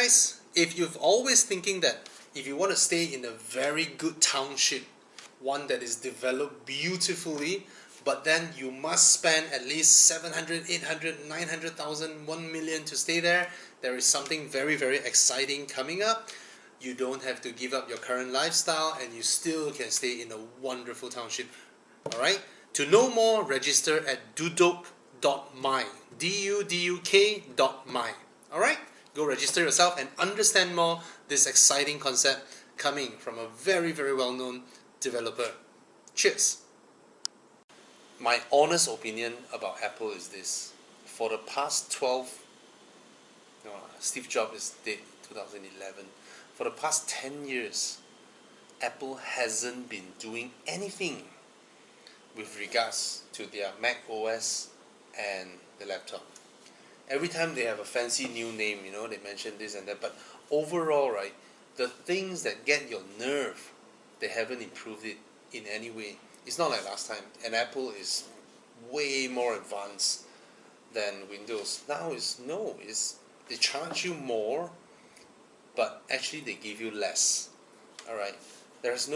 guys, if you've always thinking that if you want to stay in a very good township, one that is developed beautifully, but then you must spend at least 700, 800, 900,000, 1 million to stay there, there is something very, very exciting coming up. You don't have to give up your current lifestyle and you still can stay in a wonderful township. Alright? To know more, register at duduk.my. duduk.my. Alright? Go register yourself and understand more this exciting concept coming from a very, very well-known developer. Cheers! My honest opinion about Apple is this. For the past 12, no, Steve Jobs is dead, 2011. For the past 10 years, Apple hasn't been doing anything with regards to their Mac OS and the laptop. Every time they have a fancy new name, you know, they mention this and that, but overall, right, the things that get your nerve, they haven't improved it in any way. It's not like last time, and Apple is way more advanced than Windows. Now they charge you more, but actually they give you less. Alright, there's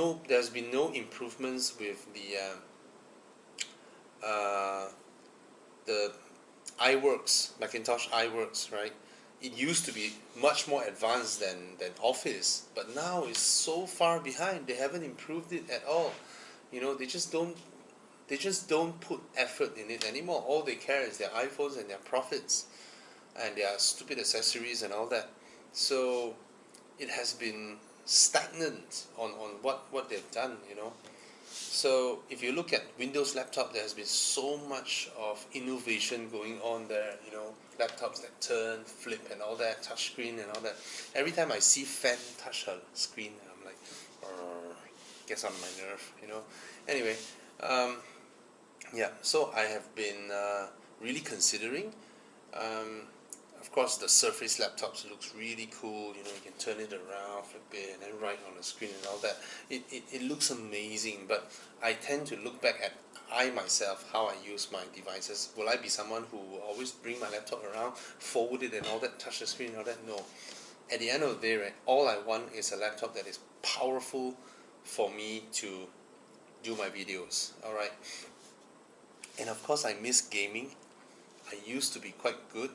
been no improvements with the iWorks, Macintosh iWorks, right? It used to be much more advanced than Office, but now it's so far behind. They haven't improved it at all. You know, they just don't put effort in it anymore. All they care is their iPhones and their profits and their stupid accessories and all that. So it has been stagnant on what they've done, you know. So if you look at Windows laptop, there has been so much of innovation going on there, you know, laptops that turn, flip and all that, touch screen and all that. Every time I see Fan touch her screen, I'm like, gets on my nerve, you know. Anyway, yeah, so I have been really considering. Of course, the Surface laptops looks really cool. You know, you can turn it around, flip it, and then write on the screen and all that. It looks amazing, but I tend to look back at myself, how I use my devices. Will I be someone who will always bring my laptop around, forward it and all that, touch the screen and all that? No. At the end of the day, right, all I want is a laptop that is powerful for me to do my videos. Alright. And of course, I miss gaming. I used to be quite good.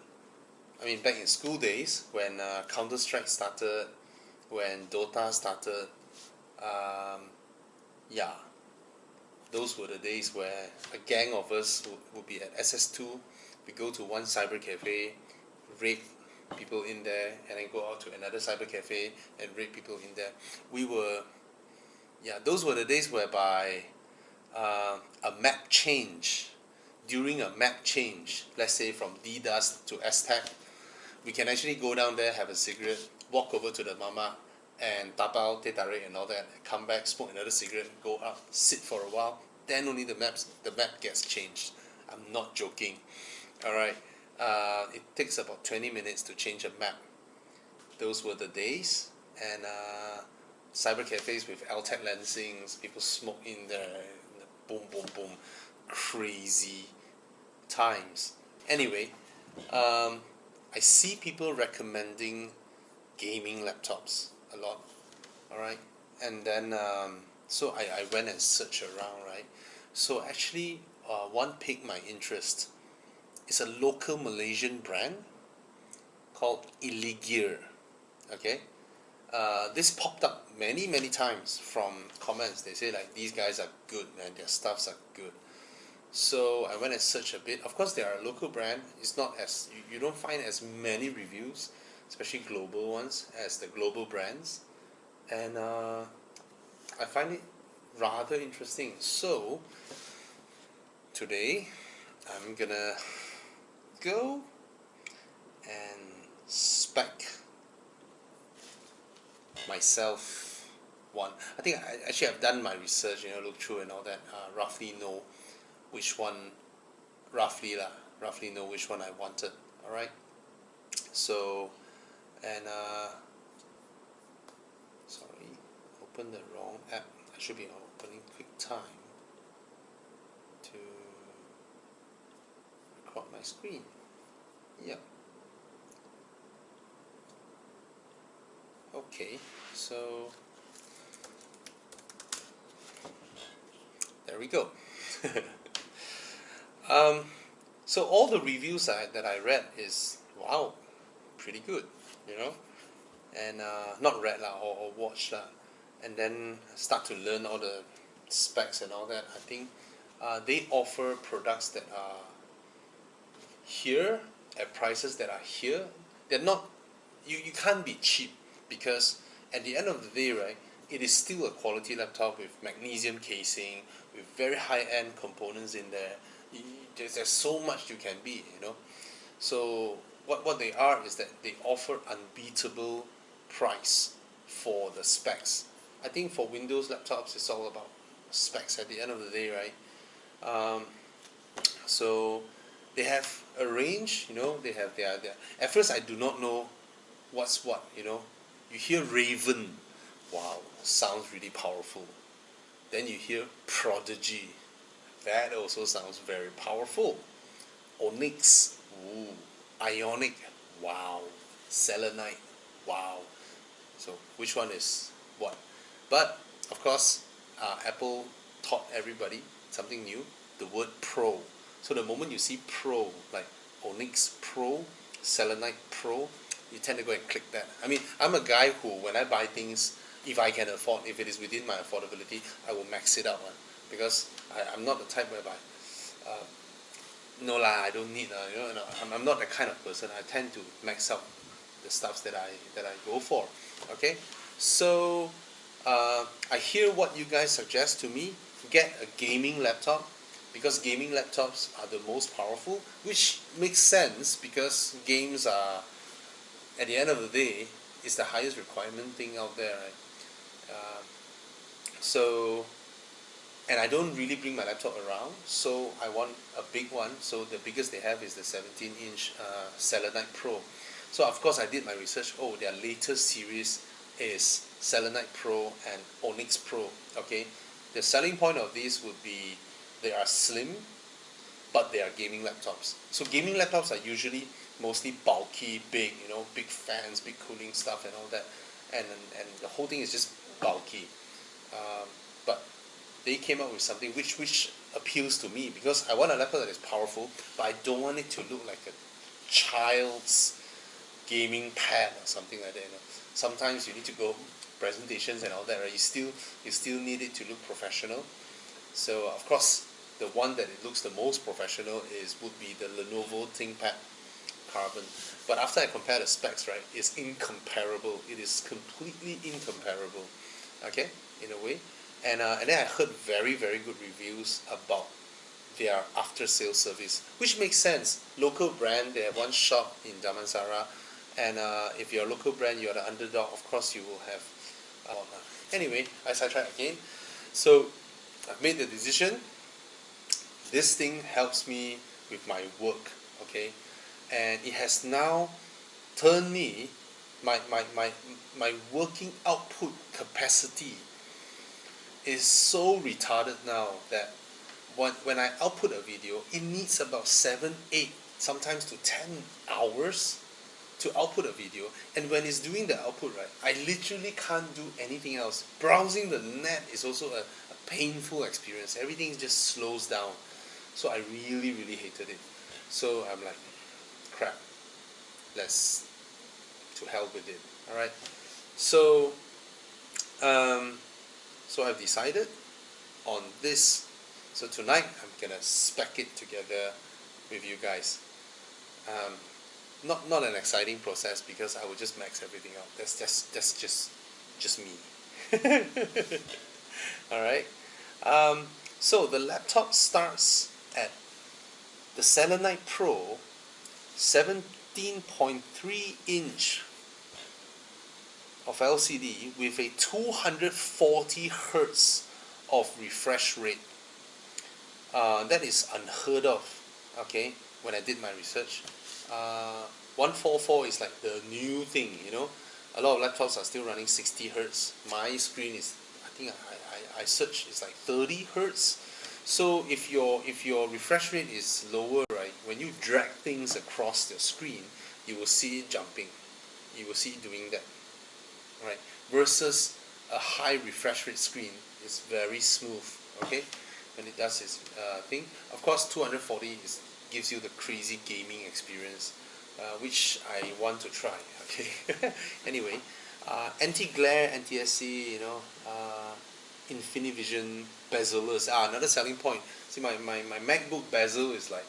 I mean, back in school days, when Counter-Strike started, when Dota started, yeah, those were the days where a gang of us would be at SS2. We go to one cyber cafe, raid people in there, and then go out to another cyber cafe and raid people in there. Those were the days whereby a map change, during a map change, let's say from DDoS to STAC, we can actually go down there, have a cigarette, walk over to the mama and tapao, teh tarik and all that, come back, smoke another cigarette, go up, sit for a while, then only the map gets changed. I'm not joking. Alright, it takes about 20 minutes to change a map. Those were the days, and cyber cafes with LTAC lensings, people smoke in there, boom, boom, boom, crazy times. Anyway, I see people recommending gaming laptops a lot, alright, and then so I went and searched around, right. So actually one piqued my interest. It's a local Malaysian brand called Illegear. Okay, this popped up many times from comments. They say like, these guys are good, man, their stuffs are good. So I went and searched a bit. Of course, they are a local brand. It's not as you don't find as many reviews, especially global ones, as the global brands, and I find it rather interesting. So today I'm gonna go and spec myself one. I think I've done my research, you know, look through and all that, roughly know which one, roughly know which one I wanted. Alright, so, and sorry, open the wrong app. I should be opening QuickTime to record my screen. Yep. Okay, so there we go. So all the reviews that I read is, wow, pretty good, you know, and not read lah, or watched lah, and then start to learn all the specs and all that. I think they offer products that are here at prices that are here. They're not, you can't be cheap, because at the end of the day, right, it is still a quality laptop with magnesium casing, with very high-end components in there. There's so much you can be, you know. So what they are is that they offer unbeatable price for the specs. I think for Windows laptops, it's all about specs at the end of the day, right? So they have a range, you know. They have their. At first, I do not know what's what, you know. You hear Raven, wow, sounds really powerful. Then you hear Prodigy, that also sounds very powerful. Onyx, ooh, Ionic, wow. Selenite, wow. So which one is what? But of course, Apple taught everybody something new, the word Pro. So the moment you see Pro, like Onyx Pro, Selenite Pro, you tend to go and click that. I mean, I'm a guy who, when I buy things, if I can afford, if it is within my affordability, I will max it out, because I'm not the type whereby, no lah, I don't need, you know, no, I'm not that kind of person. I tend to max out the stuffs that I go for. Okay, so I hear what you guys suggest to me. Get a gaming laptop, because gaming laptops are the most powerful, which makes sense because games are, at the end of the day, is the highest requirement thing out there, right? So, and I don't really bring my laptop around, so I want a big one. So the biggest they have is the 17-inch Selenite Pro. So of course I did my research. Oh, their latest series is Selenite Pro and Onyx Pro. Okay, the selling point of these would be they are slim, but they are gaming laptops. So gaming laptops are usually mostly bulky, big, you know, big fans, big cooling stuff and all that, and the whole thing is just bulky. But they came up with something which appeals to me, because I want a laptop that is powerful, but I don't want it to look like a child's gaming pad or something like that. You know, sometimes you need to go presentations and all that, right? You still need it to look professional. So of course, the one that it looks the most professional would be the Lenovo ThinkPad Carbon. But after I compare the specs, right, it's incomparable. It is completely incomparable. Okay, in a way. And then I heard very, very good reviews about their after sales service, which makes sense. Local brand, they have one shop in Damansara, and if you're a local brand, you're the underdog, of course you will have. Anyway, I sidetrack again. So I've made the decision. This thing helps me with my work, okay, and it has now turned me my working output capacity is so retarded now that when I output a video, it needs about 7, 8, sometimes to 10 hours to output a video. And when it's doing the output, right, I literally can't do anything else. Browsing the net is also a painful experience. Everything just slows down. So I really, really hated it. So I'm like, crap, let's to hell with it. Alright. So so I've decided on this. So tonight I'm gonna spec it together with you guys. Not an exciting process, because I will just max everything out. That's just me. Alright. So the laptop starts at the Selenite Pro 17.3 inch of LCD with a 240 Hertz of refresh rate. That is unheard of, okay, when I did my research. 144 is like the new thing, you know. A lot of laptops are still running 60 Hertz. My screen is, I think I searched, it's like 30 Hertz. So if your refresh rate is lower, right, when you drag things across the screen, you will see it jumping. You will see it doing that. right? Versus a high refresh rate screen is very smooth, okay? When it does its thing. Of course, 240 gives you the crazy gaming experience, which I want to try, okay? Anyway, anti-glare, anti-SC, Infinivision bezelers. Another selling point. See, my MacBook bezel is like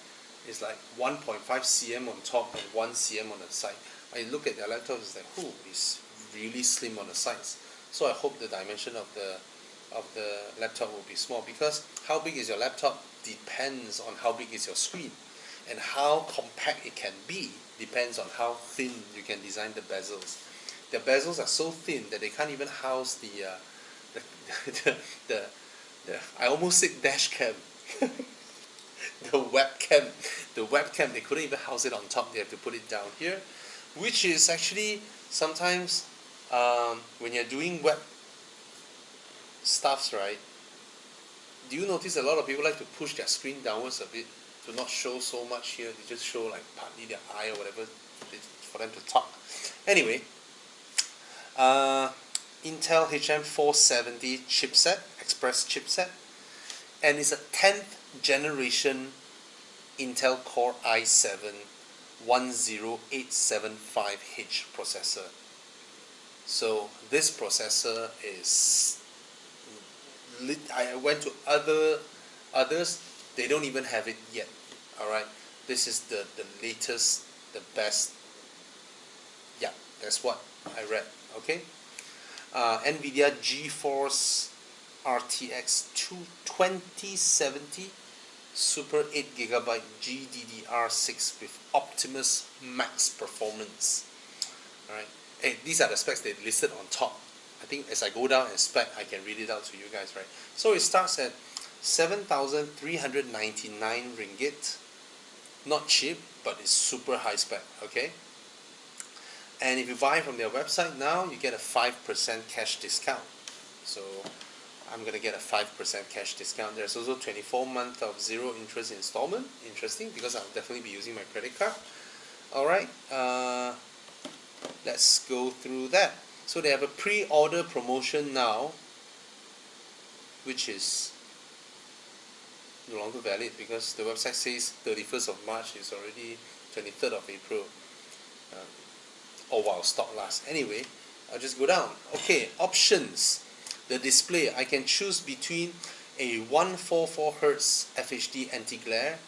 1.5 cm on top and 1 cm on the side. I look at their laptop, it's like, it's really slim on the sides. So I hope the dimension of the laptop will be small, because how big is your laptop depends on how big is your screen, and how compact it can be depends on how thin you can design the bezels. The bezels are so thin that they can't even house the I almost said dash cam. the webcam, they couldn't even house it on top. They have to put it down here, which is actually sometimes when you're doing web stuffs, right? Do you notice a lot of people like to push their screen downwards a bit to not show so much here? They just show like partly their eye or whatever for them to talk. Anyway, Intel HM470 chipset, Express chipset, and it's a 10th generation Intel Core i7 10875H processor. So this processor is, I went to others, they don't even have it yet. Alright, this is the latest, the best. Yeah, that's what I read. Okay, NVIDIA GeForce RTX 2070 Super 8GB GDDR6 with Optimus Max performance. Alright, hey, these are the specs they listed on top. I think as I go down and spec, I can read it out to you guys, right? So it starts at 7,399 ringgit. Not cheap, but it's super high spec, okay? And if you buy from their website now, you get a 5% cash discount. So I'm going to get a 5% cash discount. There's also 24 months of zero interest installment. Interesting, because I'll definitely be using my credit card. Alright, let's go through that. So they have a pre-order promotion now, which is no longer valid because the website says 31st of March. Is already 23rd of April. Or while stock lasts. Anyway, I'll just go down. Okay, options. The display, I can choose between a 144Hz FHD anti-glare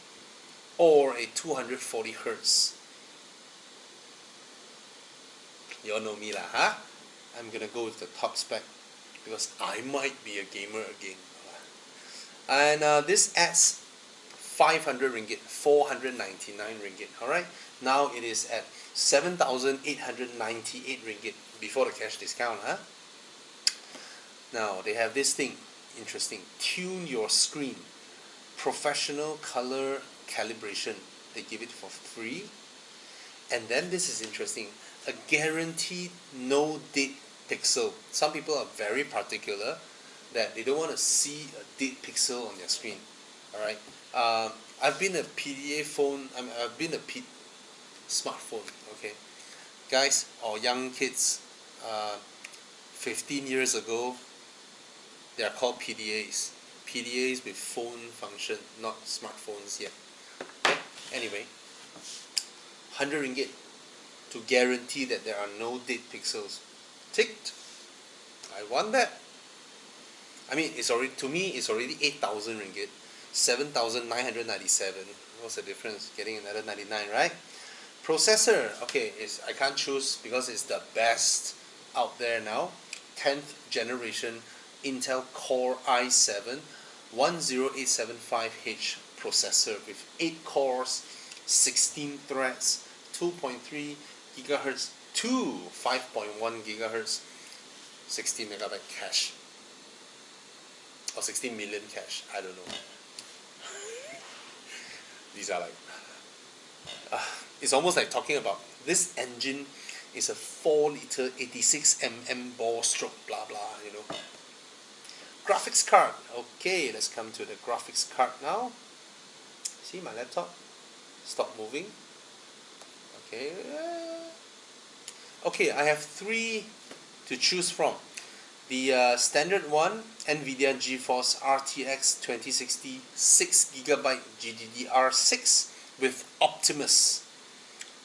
or a 240Hz. You all know me lah, huh? I'm gonna go with the top spec because I might be a gamer again. And this adds 500 ringgit, 499 ringgit. Alright, now it is at 7,898 ringgit before the cash discount, huh? Now they have this thing, interesting. Tune your screen, professional color calibration. They give it for free. And then this is interesting, a guaranteed no dead pixel. Some people are very particular that they don't want to see a dead pixel on their screen. All right. I've been a PDA phone. I've been a smartphone. Okay, guys or young kids. 15 years ago, they are called PDAs. PDAs with phone function, not smartphones yet. Okay? Anyway, 100 ringgit to guarantee that there are no dead pixels. Ticked. I want that. I mean, it's already, to me, it's already 8,000 ringgit. 7,997. What's the difference? Getting another 99, right? Processor, okay, I can't choose because it's the best out there now. 10th generation Intel Core i7 10875H processor with 8 cores, 16 threads, 2.3 GHz to 5.1 GHz, 16 megabyte cache. Or 16 million cache, I don't know. These are like, it's almost like talking about this engine is a 4-liter 86mm bore stroke, blah blah, you know. Graphics card. Okay, let's come to the graphics card now. See my laptop? Stop moving. Okay. Okay, I have three to choose from. The standard one, NVIDIA GeForce RTX 2060 6GB GDDR6 with Optimus.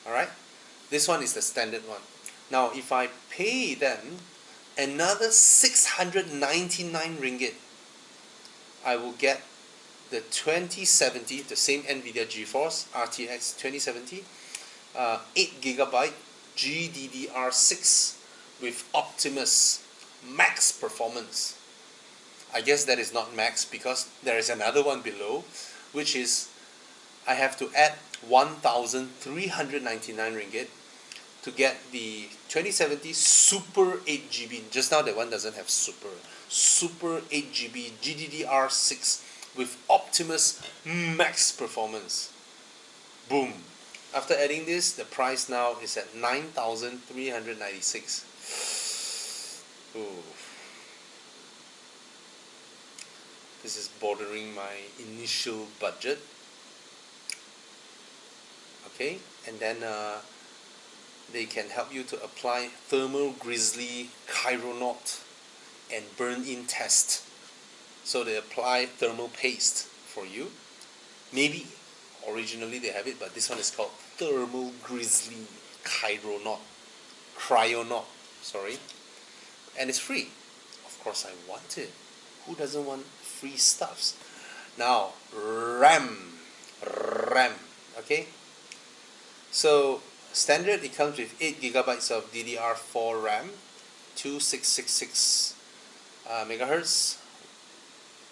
Alright, this one is the standard one. Now if I pay them another 699 ringgit, I will get the 2070, the same NVIDIA GeForce RTX 2070, 8GB GDDR6 with Optimus max performance. I guess that is not max because there is another one below, which is I have to add 1,399 ringgit to get the 2070 Super 8GB. Just now that one doesn't have Super 8GB GDDR6 with Optimus max performance. Boom. After adding this, the price now is at 9,396. Ooh. This is bordering my initial budget. Okay, and then they can help you to apply thermal grizzly, chironaut, and burn-in test. So they apply thermal paste for you. Maybe originally they have it, but this one is called thermal grizzly, cryonaut, sorry. And it's free. Of course I want it. Who doesn't want free stuffs? Now, RAM. Okay. So standard, it comes with 8GB of DDR4 RAM, 2666 megahertz,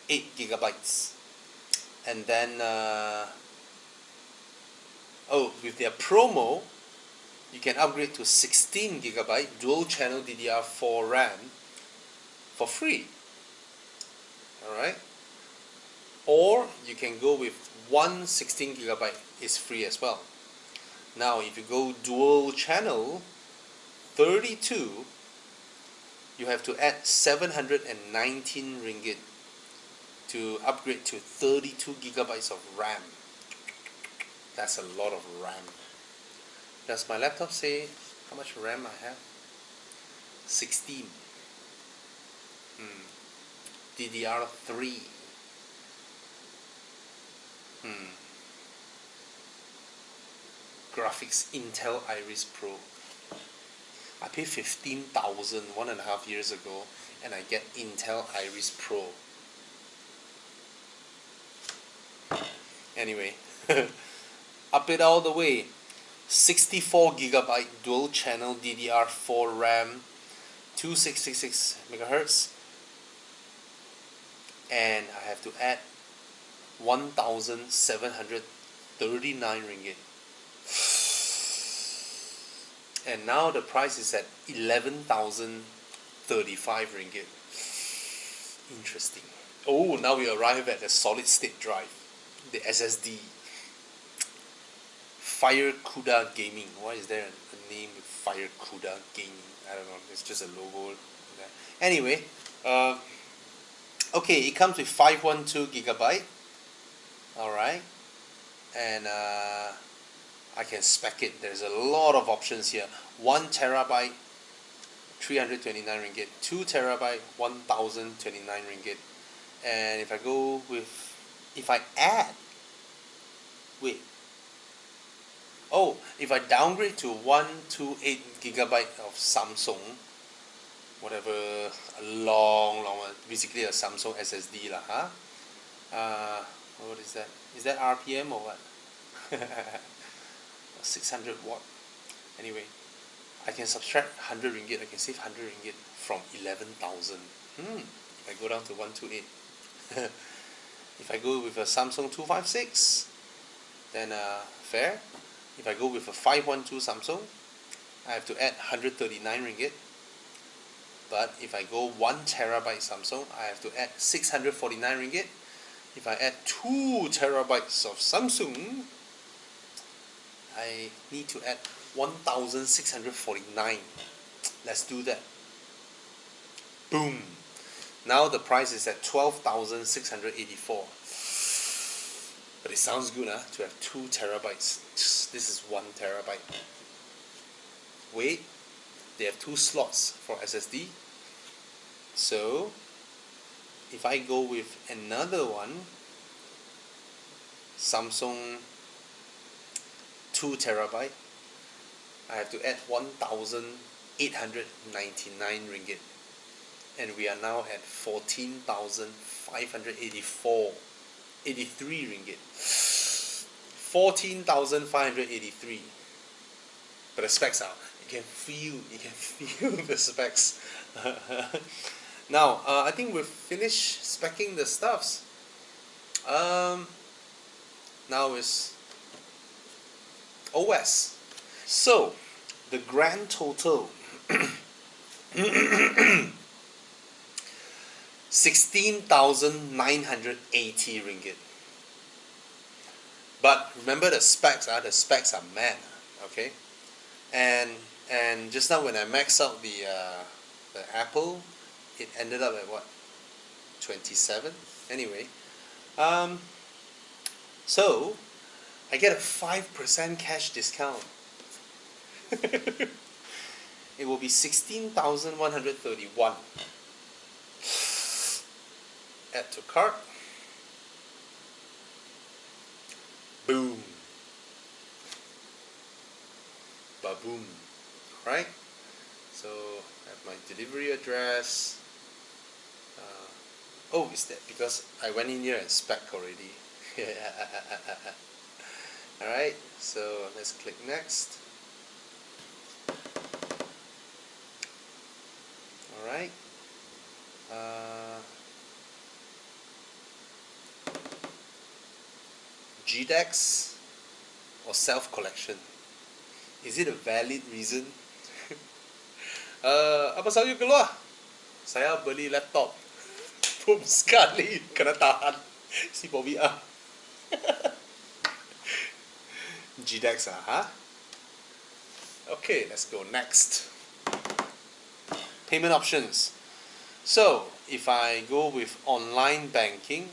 8GB, and then with their promo, you can upgrade to 16GB dual channel DDR4 RAM for free. Alright? Or you can go with one 16GB, is free as well. Now if you go dual channel 32, you have to add 719 ringgit to upgrade to 32GB of RAM. That's a lot of RAM. Does my laptop say how much RAM I have? 16. DDR3. Graphics Intel Iris Pro. I paid 15,000 1.5 years ago, and I get Intel Iris Pro. Anyway, up it all the way. 64GB dual channel DDR4 RAM, 2666 megahertz, and I have to add 1,739 ringgit. And now the price is at 11,035 ringgit. Interesting. Oh, now we arrive at the solid state drive, the SSD. Fire Kuda Gaming. Why is there a name with Fire Kuda Gaming? I don't know. It's just a logo. Anyway, okay, it comes with 512GB. Alright. And I can spec it. There's a lot of options here. 1TB, 329 ringgit. 2TB, 1,029 ringgit. And if I go with, if I downgrade to 128GB of Samsung, whatever, a long one, basically a Samsung SSD lah, what is that? Is that RPM or what? 600 watt. Anyway, I can subtract 100 ringgit, I can save 100 ringgit from 11,000. If I go down to 128. If I go with a Samsung 256, then fair. If I go with a 512 Samsung, I have to add 139 ringgit. But if I go 1TB Samsung, I have to add 649 ringgit. If I add 2TB of Samsung, I need to add 1,649. Let's do that. Boom. Now the price is at 12,684. But it sounds good, to have 2 TB. This is 1 TB. Wait, They have 2 slots for SSD. So if I go with another one, Samsung 2 terabyte, I have to add 1,899 ringgit, and we are now at 14,583 ringgit. 14,583. But the specs are, you can feel the specs. Now, I think we've finished speccing the stuffs. Now is OS. So, the grand total 16,980 ringgit. But remember the specs are mad, okay? And just now when I maxed out the Apple, it ended up at what? 27. Anyway, so I get a 5% cash discount. It will be 16,131. Add to cart. Boom. Ba-boom. Right? So I have my delivery address. Oh, is that because I went in here and spec already? Alright, so let's click next. Alright. GDEX or self-collection? Is it a valid reason? Apa sahaja keluar? Saya beli laptop. Boom sekali kena tahan si Bobby ah. GDEX huh? Okay, let's go next. Payment options. So if I go with online banking,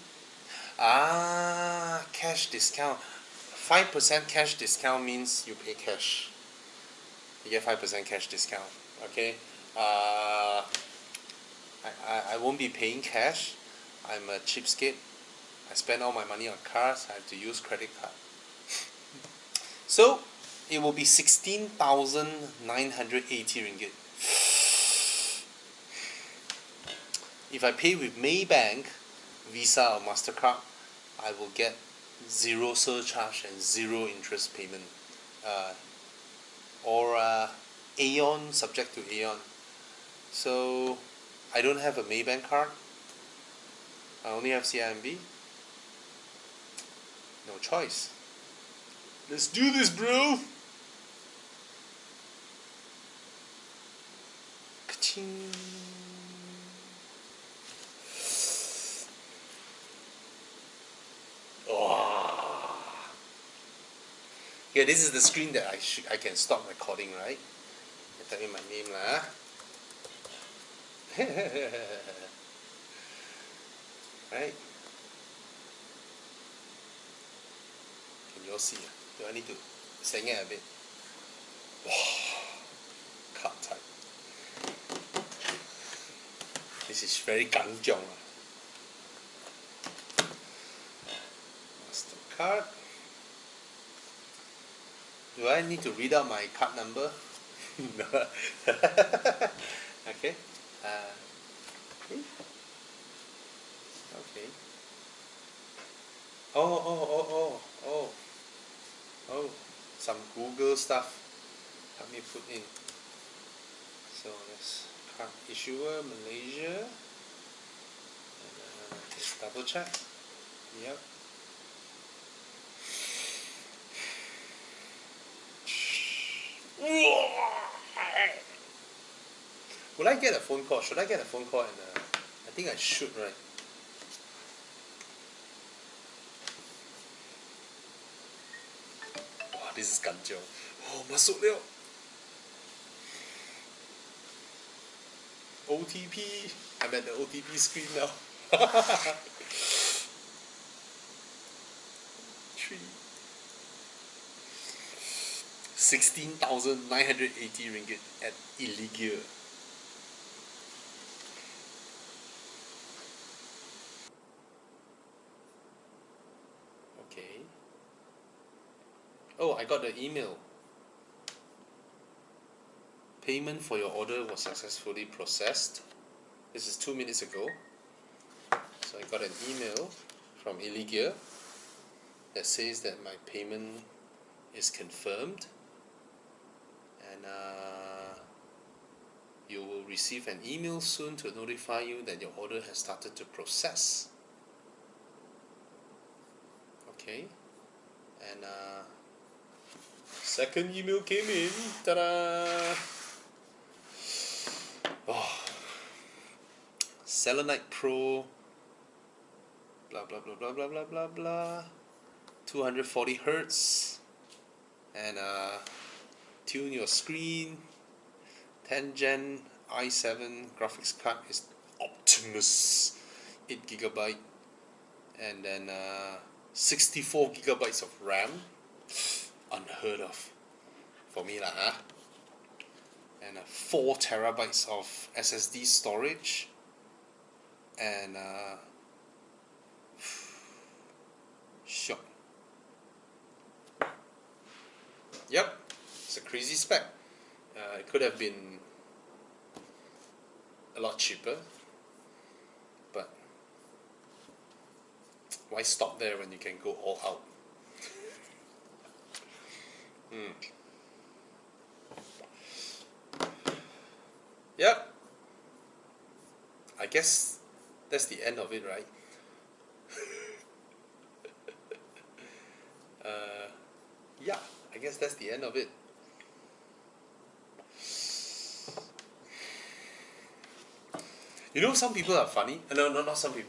cash discount. 5% cash discount means you pay cash. You get 5% cash discount. Okay. I won't be paying cash. I'm a cheapskate. I spend all my money on cards. I have to use credit card. So it will be 16,980 ringgit. If I pay with Maybank, Visa or MasterCard, I will get 0 surcharge and 0 interest payment. Or Aeon, subject to Aeon. So I don't have a Maybank card. I only have CIMB. No choice. Let's do this, bro. Ka-ching. Oh. Yeah, this is the screen that I can stop recording, right? I tell you my name lah. Right? Can you all see? Do I need to sing it a bit? Card type. This is very kanjiong. Mastercard. Do I need to read out my card number? No. Okay. Okay. Oh, some Google stuff. Let me put in. So let's card issuer Malaysia. And, just double check. Yep. Will I get a phone call? Should I get a phone call? And I think I should, right? Wow, this is kanjiong. Oh, masuk liao. OTP. I'm at the OTP screen now. 3 16,980 ringgit at Illegear. Okay. Oh, I got the email. Payment for your order was successfully processed. This is 2 minutes ago. So I got an email from Illegear that says that my payment is confirmed, and you will receive an email soon to notify you that your order has started to process. Okay, and second email came in. Ta-da! Oh, Selenite Pro. Blah blah blah blah blah blah blah blah. 240 hertz, and tune your screen. 10 Gen i7 graphics card is Optimus, 8 gigabyte, and then 64 gigabytes of RAM, unheard of for me lah, huh? And 4 terabytes of SSD storage, and shock. Yep, it's a crazy spec. It could have been a lot cheaper, but why stop there when you can go all out? Yep, I guess that's the end of it, right? Yeah, I guess that's the end of it. You know, some people are funny. No, not some people.